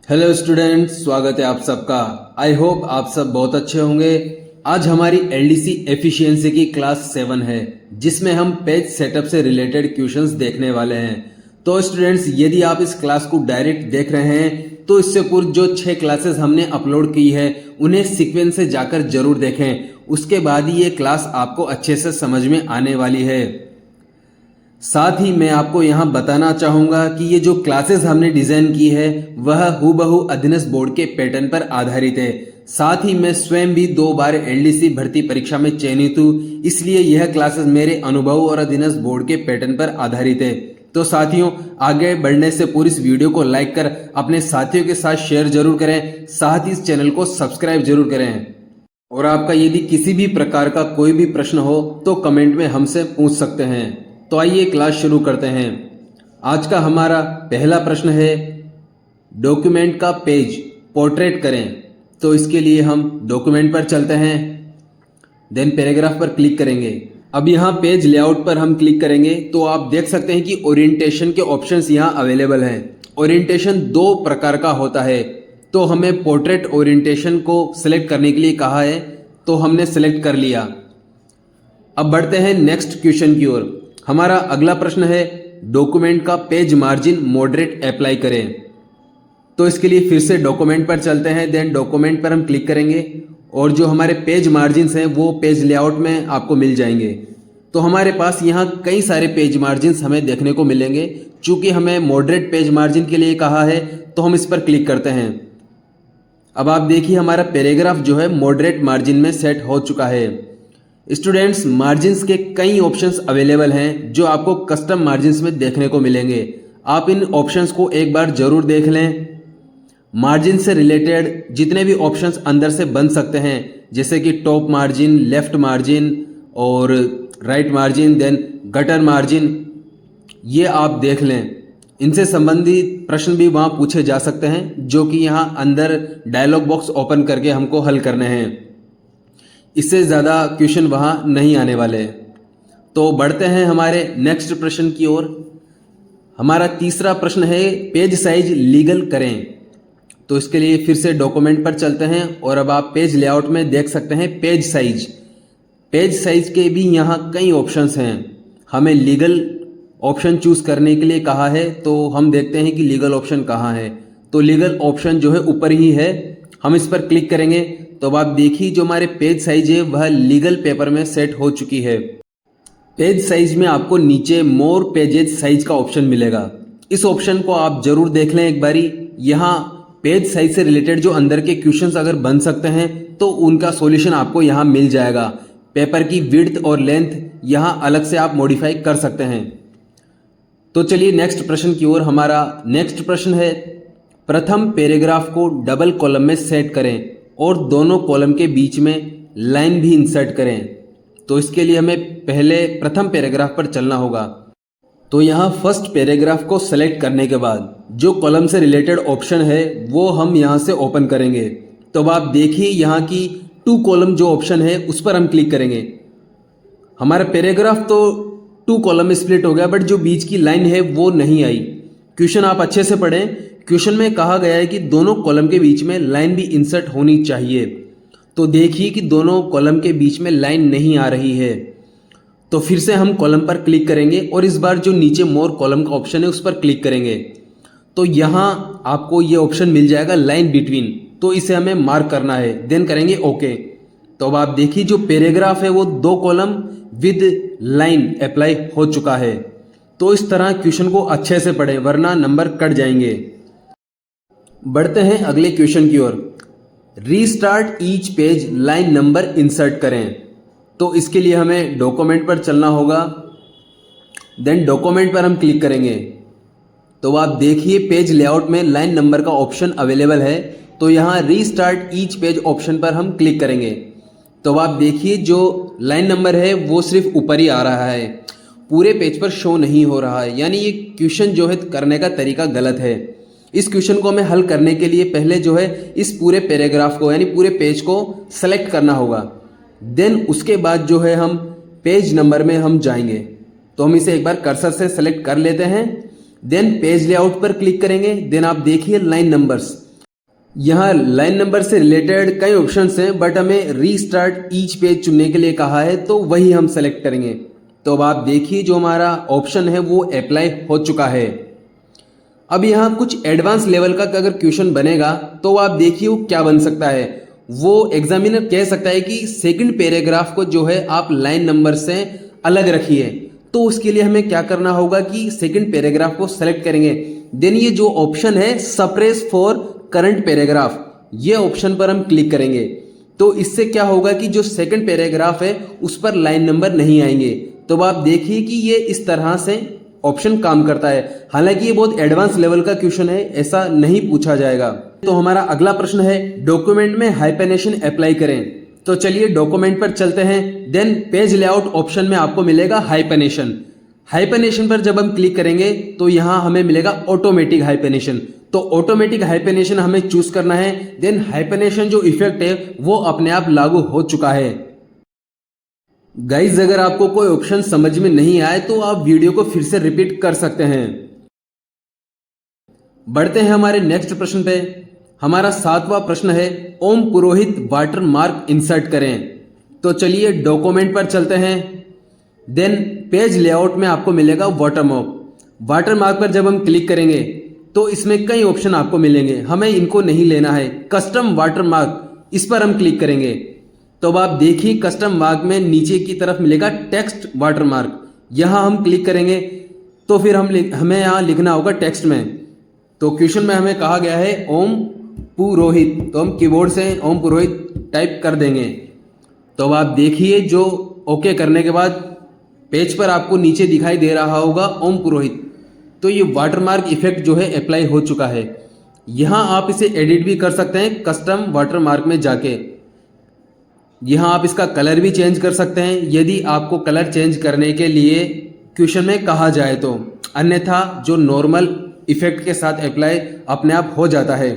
Hello students, स्वागत है आप सबका। आई होप आप सब बहुत अच्छे होंगे। आज हमारी एलडीसी एफिशिएंसी की क्लास 7 है, जिसमें हम पेज सेटअप से रिलेटेड क्वेश्चंस देखने वाले हैं। तो स्टूडेंट्स, यदि आप इस क्लास को डायरेक्ट देख रहे हैं तो इससे पूर्व जो 6 क्लासेस हमने अपलोड की है उन्हें सीक्वेंस से जाकर जरूर देखें। उसके बाद ही ये क्लास आपको अच्छे से समझ में आने वाली है। साथ ही मैं आपको यहाँ बताना चाहूँगा कि ये जो क्लासेस हमने डिज़ाइन की है वह हूबहू अधीनस्थ बोर्ड के पैटर्न पर आधारित है। साथ ही मैं स्वयं भी 2 बार एलडीसी भर्ती परीक्षा में चयनित हूँ, इसलिए यह क्लासेस मेरे अनुभव और अधीनस्थ बोर्ड के पैटर्न पर आधारित है। तो साथियों, आगे बढ़ने से पूरी इस वीडियो को लाइक कर अपने साथियों के साथ शेयर जरूर करें, साथ ही इस चैनल को सब्सक्राइब जरूर करें। और आपका यदि किसी भी प्रकार का कोई भी प्रश्न हो तो कमेंट में हमसे पूछ सकते हैं। तो आइए क्लास शुरू करते हैं। आज का हमारा पहला प्रश्न है, डॉक्यूमेंट का पेज पोर्ट्रेट करें। तो इसके लिए हम डॉक्यूमेंट पर चलते हैं, देन पैराग्राफ पर क्लिक करेंगे। अब यहाँ पेज लेआउट पर हम क्लिक करेंगे तो आप देख सकते हैं कि ओरिएंटेशन के ऑप्शंस यहाँ अवेलेबल हैं। ओरिएंटेशन 2 प्रकार का होता है, तो हमें पोर्ट्रेट ओरिएंटेशन को सिलेक्ट करने के लिए कहा है, तो हमने सिलेक्ट कर लिया। अब बढ़ते हैं नेक्स्ट क्वेश्चन की ओर। हमारा अगला प्रश्न है, डॉक्यूमेंट का पेज मार्जिन मॉडरेट अप्लाई करें। तो इसके लिए फिर से डॉक्यूमेंट पर चलते हैं, देन डॉक्यूमेंट पर हम क्लिक करेंगे और जो हमारे पेज मार्जिन्स हैं वो पेज लेआउट में आपको मिल जाएंगे। तो हमारे पास यहाँ कई सारे पेज मार्जिन्स हमें देखने को मिलेंगे। चूंकि हमें मॉडरेट पेज मार्जिन के लिए कहा है तो हम इस पर क्लिक करते हैं। अब आप देखिए हमारा पैराग्राफ जो है मॉडरेट मार्जिन में सेट हो चुका है। स्टूडेंट्स, मार्जिन्स के कई ऑप्शंस अवेलेबल हैं जो आपको कस्टम मार्जिन्स में देखने को मिलेंगे। आप इन ऑप्शंस को एक बार जरूर देख लें। मार्जिन से रिलेटेड जितने भी ऑप्शंस अंदर से बन सकते हैं, जैसे कि टॉप मार्जिन, लेफ्ट मार्जिन और right margin, then gutter margin, ये आप देख लें। इनसे संबंधित प्रश्न भी वहाँ पूछे जा सकते हैं, जो कि यहाँ अंदर डायलॉग बॉक्स ओपन करके हमको हल करने हैं। इससे ज़्यादा क्वेश्चन वहाँ नहीं आने वाले। तो बढ़ते हैं हमारे नेक्स्ट प्रश्न की ओर। हमारा तीसरा प्रश्न है, पेज साइज लीगल करें। तो इसके लिए फिर से डॉक्यूमेंट पर चलते हैं और अब आप पेज लेआउट में देख सकते हैं पेज साइज। पेज साइज के भी यहाँ कई ऑप्शंस हैं। हमें लीगल ऑप्शन चूज करने के लिए कहा है, तो हम देखते हैं कि लीगल ऑप्शन कहाँ है। तो लीगल ऑप्शन जो है ऊपर ही है, हम इस पर क्लिक करेंगे तो अब आप देखिए जो हमारे पेज साइज है वह लीगल पेपर में सेट हो चुकी है। पेज साइज में आपको नीचे मोर पेजेस साइज का ऑप्शन मिलेगा। इस ऑप्शन को आप जरूर देख लें एक बारी। यहाँ पेज साइज से रिलेटेड जो अंदर के क्वेश्चंस अगर बन सकते हैं तो उनका सॉल्यूशन आपको यहाँ मिल जाएगा। पेपर की विड्थ और लेंथ यहाँ अलग से आप मॉडिफाई कर सकते हैं। तो चलिए नेक्स्ट प्रश्न की ओर। हमारा नेक्स्ट प्रश्न है, प्रथम पैराग्राफ को डबल कॉलम में सेट करें और दोनों कॉलम के बीच में लाइन भी इंसर्ट करें। तो इसके लिए हमें पहले प्रथम पैराग्राफ पर चलना होगा। तो यहाँ फर्स्ट पैराग्राफ को सेलेक्ट करने के बाद जो कॉलम से रिलेटेड ऑप्शन है वो हम यहाँ से ओपन करेंगे। तो अब आप देखिए यहाँ की 2 कॉलम जो ऑप्शन है उस पर हम क्लिक करेंगे। हमारा पैराग्राफ तो 2 कॉलम में स्प्लिट हो गया, बट जो बीच की लाइन है वो नहीं आई। क्वेश्चन आप अच्छे से पढ़ें। क्वेश्चन में कहा गया है कि दोनों कॉलम के बीच में लाइन भी इंसर्ट होनी चाहिए। तो देखिए कि दोनों कॉलम के बीच में लाइन नहीं आ रही है। तो फिर से हम कॉलम पर क्लिक करेंगे और इस बार जो नीचे मोर कॉलम का ऑप्शन है उस पर क्लिक करेंगे। तो यहाँ आपको ये ऑप्शन मिल जाएगा लाइन बिटवीन, तो इसे हमें मार्क करना है, देन करेंगे ओके। तो अब आप देखिए जो पैराग्राफ है वो 2 कॉलम विद लाइन अप्लाई हो चुका है। तो इस तरह क्वेश्चन को अच्छे से पढ़ें वरना नंबर कट जाएंगे। बढ़ते हैं अगले क्वेश्चन की ओर। Restart each page line number insert करें। तो इसके लिए हमें डॉक्यूमेंट पर चलना होगा, देन डॉक्यूमेंट पर हम क्लिक करेंगे। तो आप देखिए पेज लेआउट में लाइन नंबर का ऑप्शन अवेलेबल है। तो यहाँ रीस्टार्ट ईच पेज ऑप्शन पर हम क्लिक करेंगे। तो आप देखिए जो लाइन नंबर है वो सिर्फ ऊपर ही आ रहा है, पूरे पेज पर शो नहीं हो रहा है। यानी ये क्वेश्चन जो है करने का तरीका गलत है। इस क्वेश्चन को हमें हल करने के लिए पहले जो है इस पूरे पैराग्राफ को यानी पूरे पेज को सेलेक्ट करना होगा। देन उसके बाद जो है हम पेज नंबर में हम जाएंगे। तो हम इसे एक बार कर्सर से सेलेक्ट कर लेते हैं, देन पेज लेआउट पर क्लिक करेंगे। देन आप देखिए लाइन नंबर्स, यहाँ लाइन नंबर से रिलेटेड कई ऑप्शंस हैं, बट हमें रीस्टार्ट ईच पेज चुनने के लिए कहा है, तो वही हम सेलेक्ट करेंगे। तो अब आप देखिए जो हमारा ऑप्शन है वो अप्लाई हो चुका है। अब यहाँ कुछ एडवांस लेवल का अगर क्वेश्चन बनेगा तो आप देखिए वो क्या बन सकता है। वो एग्जामिनर कह सकता है कि सेकंड पैराग्राफ को जो है आप लाइन नंबर से अलग रखिए। तो उसके लिए हमें क्या करना होगा कि सेकंड पैराग्राफ को सेलेक्ट करेंगे, देन ये जो ऑप्शन है सप्रेस फॉर करंट पैराग्राफ, ये ऑप्शन पर हम क्लिक करेंगे। तो इससे क्या होगा कि जो सेकंड पैराग्राफ है उस पर लाइन नंबर नहीं आएंगे। तो आप देखिए कि ये इस तरह से ऑप्शन काम करता है। हालांकि ये बहुत एडवांस लेवल का क्वेश्चन है, ऐसा नहीं पूछा जाएगा। तो हमारा अगला प्रश्न है डॉक्यूमेंट में हाइपरनेशन अप्लाई करें। तो चलिए डॉक्यूमेंट पर चलते हैं। देन पेज लेआउट ऑप्शन में आपको मिलेगा हाइपरनेशन। हाइपरनेशन पर जब हम क्लिक करेंगे तो यहां हमें मिलेगा ऑटोमेटिक हाइपरनेशन। तो ऑटोमेटिक हाइपरनेशन हमें चूज करना है। देन हाइपरनेशन जो इफेक्ट है वो अपने आप लागू हो चुका है। गाइज अगर आपको कोई ऑप्शन समझ में नहीं आए तो आप वीडियो को फिर से रिपीट कर सकते हैं। बढ़ते हैं हमारे नेक्स्ट प्रश्न पे। हमारा 7वां प्रश्न है ओम पुरोहित वाटर मार्क इंसर्ट करें। तो चलिए डॉक्यूमेंट पर चलते हैं। देन पेज लेआउट में आपको मिलेगा वाटरमार्क। वाटरमार्क पर जब हम क्लिक करेंगे तो इसमें कई ऑप्शन आपको मिलेंगे, हमें इनको नहीं लेना है। कस्टम वाटरमार्क, इस पर हम क्लिक करेंगे। तो अब आप देखिए कस्टम मार्क में नीचे की तरफ मिलेगा टेक्स्ट वाटरमार्क, यहां हम क्लिक करेंगे तो फिर हमें यहां लिखना होगा टेक्स्ट में। तो क्वेश्चन में हमें कहा गया है ओम पुरोहित, तो हम कीबोर्ड से ओम पुरोहित टाइप कर देंगे। तो अब आप देखिए जो ओके करने के बाद पेज पर आपको नीचे दिखाई दे रहा होगा ओम पुरोहित। तो ये वाटरमार्क इफेक्ट जो है अप्लाई हो चुका है। यहां आप इसे एडिट भी कर सकते हैं कस्टम वाटरमार्क में जाके। यहां आप इसका कलर भी चेंज कर सकते हैं यदि आपको कलर चेंज करने के लिए क्वेश्चन में कहा जाए तो, अन्यथा जो नॉर्मल इफेक्ट के साथ अप्लाई अपने आप हो जाता है।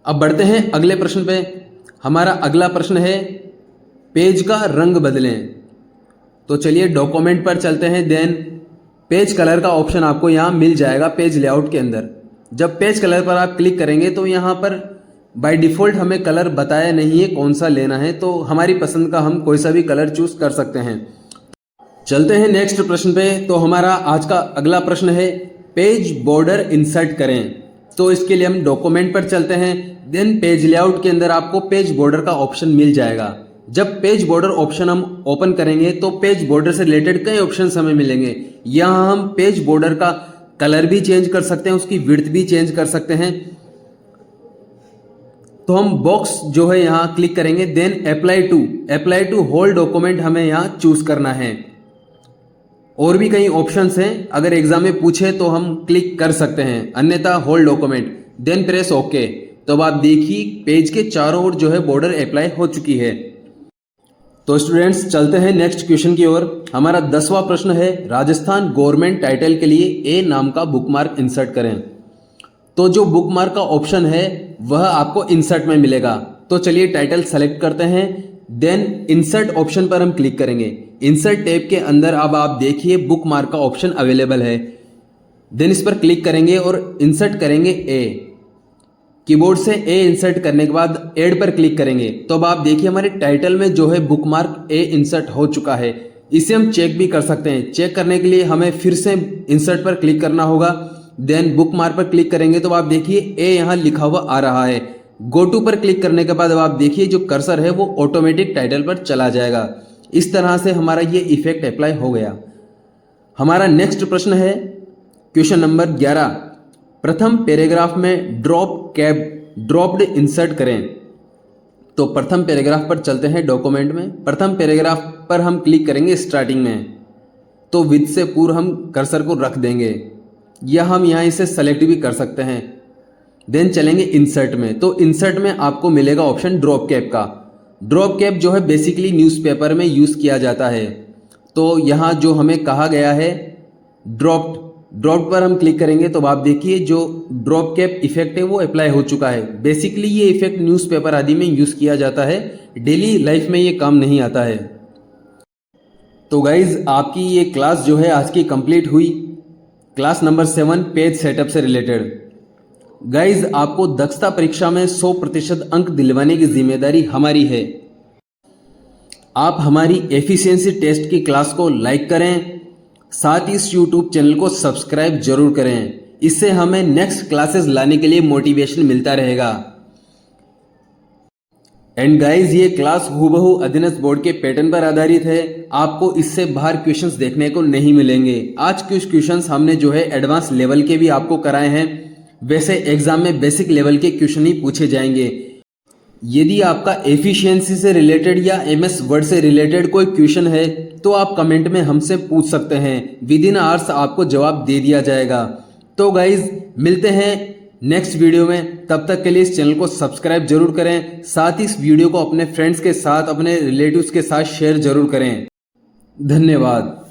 अब बढ़ते हैं अगले प्रश्न पे। हमारा अगला प्रश्न है पेज का रंग बदलें। तो चलिए डॉक्यूमेंट पर चलते हैं। देन पेज कलर का ऑप्शन आपको यहां मिल जाएगा पेज लेआउट के अंदर। जब पेज कलर पर आप क्लिक करेंगे तो यहां पर बाय डिफॉल्ट हमें कलर बताया नहीं है कौन सा लेना है, तो हमारी पसंद का हम कोई सा भी कलर चूज कर सकते हैं। चलते हैं नेक्स्ट प्रश्न पे। तो हमारा आज का अगला प्रश्न है पेज बॉर्डर इंसर्ट करें। तो इसके लिए हम डॉक्यूमेंट पर चलते हैं। देन पेज लेआउट के अंदर आपको पेज बॉर्डर का ऑप्शन मिल जाएगा। जब पेज बॉर्डर ऑप्शन हम ओपन करेंगे तो पेज बॉर्डर से रिलेटेड कई ऑप्शन हमें मिलेंगे। यहां हम पेज बॉर्डर का कलर भी चेंज कर सकते हैं, उसकी विड्थ भी चेंज कर सकते हैं। तो हम बॉक्स जो है यहां क्लिक करेंगे। Then apply to whole document हमें यहां चूज करना है। और भी कई ऑप्शंस हैं, अगर एग्जाम में पूछे तो हम क्लिक कर सकते हैं, अन्यथा whole document. Then press okay. तो अब आप देखिए पेज के चारों ओर जो है बॉर्डर अप्लाई हो चुकी है। तो स्टूडेंट्स चलते हैं नेक्स्ट क्वेश्चन की ओर। हमारा 10वां प्रश्न है राजस्थान गवर्नमेंट टाइटल के लिए ए नाम का बुकमार्क इंसर्ट करें। तो जो बुकमार्क का ऑप्शन है वह आपको इंसर्ट में मिलेगा। तो चलिए टाइटल सेलेक्ट करते हैं। देन इंसर्ट ऑप्शन पर हम क्लिक करेंगे। इंसर्ट टैब के अंदर अब आप देखिए बुकमार्क का ऑप्शन अवेलेबल है। देन इस पर क्लिक करेंगे और इंसर्ट करेंगे ए। कीबोर्ड से ए इंसर्ट करने के बाद ऐड पर क्लिक करेंगे। तो अब आप देखिए हमारे टाइटल में जो है बुकमार्क ए इंसर्ट हो चुका है। इसे हम चेक भी कर सकते हैं। चेक करने के लिए हमें फिर से इंसर्ट पर क्लिक करना होगा। देन बुकमार्क पर क्लिक करेंगे तो आप देखिए ए यहां लिखा हुआ आ रहा है। गो टू पर क्लिक करने के बाद अब आप देखिए जो कर्सर है वो ऑटोमेटिक टाइटल पर चला जाएगा। इस तरह से हमारा ये इफेक्ट अप्लाई हो गया। हमारा नेक्स्ट प्रश्न है क्वेश्चन नंबर 11। प्रथम पैराग्राफ में ड्रॉप्ड इंसर्ट करें। तो प्रथम पैराग्राफ पर चलते हैं डॉक्यूमेंट में। प्रथम पैराग्राफ पर हम क्लिक करेंगे स्टार्टिंग में। तो विद से पूर्व हम कर्सर को रख देंगे या हम यहाँ इसे सेलेक्ट भी कर सकते हैं। देन चलेंगे इंसर्ट में। तो इंसर्ट में आपको मिलेगा ऑप्शन ड्रॉप कैप का। ड्रॉप कैप जो है बेसिकली न्यूज़पेपर में यूज़ किया जाता है। तो यहाँ जो हमें कहा गया है ड्रॉप्ड पर हम क्लिक करेंगे तो आप देखिए जो ड्रॉप कैप इफेक्ट है वो अप्लाई हो चुका है। बेसिकली ये इफेक्ट न्यूज़पेपर आदि में यूज़ किया जाता है, डेली लाइफ में ये काम नहीं आता है। तो गाइज आपकी ये क्लास जो है आज की कंप्लीट हुई, क्लास नंबर 7 पेज सेटअप से रिलेटेड। गाइज आपको दक्षता परीक्षा में 100% अंक दिलवाने की जिम्मेदारी हमारी है। आप हमारी एफिशिएंसी टेस्ट की क्लास को लाइक करें, साथ ही इस यूट्यूब चैनल को सब्सक्राइब जरूर करें। इससे हमें नेक्स्ट क्लासेस लाने के लिए मोटिवेशन मिलता रहेगा। एंड गाइज ये क्लास हूबहू अधीनस्थ बोर्ड के पैटर्न पर आधारित है। आपको इससे बाहर क्वेश्चंस देखने को नहीं मिलेंगे। आज कुछ क्वेश्चंस हमने जो है एडवांस लेवल के भी आपको कराए हैं। वैसे एग्जाम में बेसिक लेवल के क्वेश्चन ही पूछे जाएंगे। यदि आपका एफिशिएंसी से रिलेटेड या एमएस वर्ड से रिलेटेड कोई क्वेश्चन है तो आप कमेंट में हमसे पूछ सकते हैं। विद इन आवर्स आपको जवाब दे दिया जाएगा। तो गाइज मिलते हैं नेक्स्ट वीडियो में। तब तक के लिए इस चैनल को सब्सक्राइब जरूर करें। साथ ही इस वीडियो को अपने फ्रेंड्स के साथ, अपने रिलेटिव्स के साथ शेयर जरूर करें। धन्यवाद।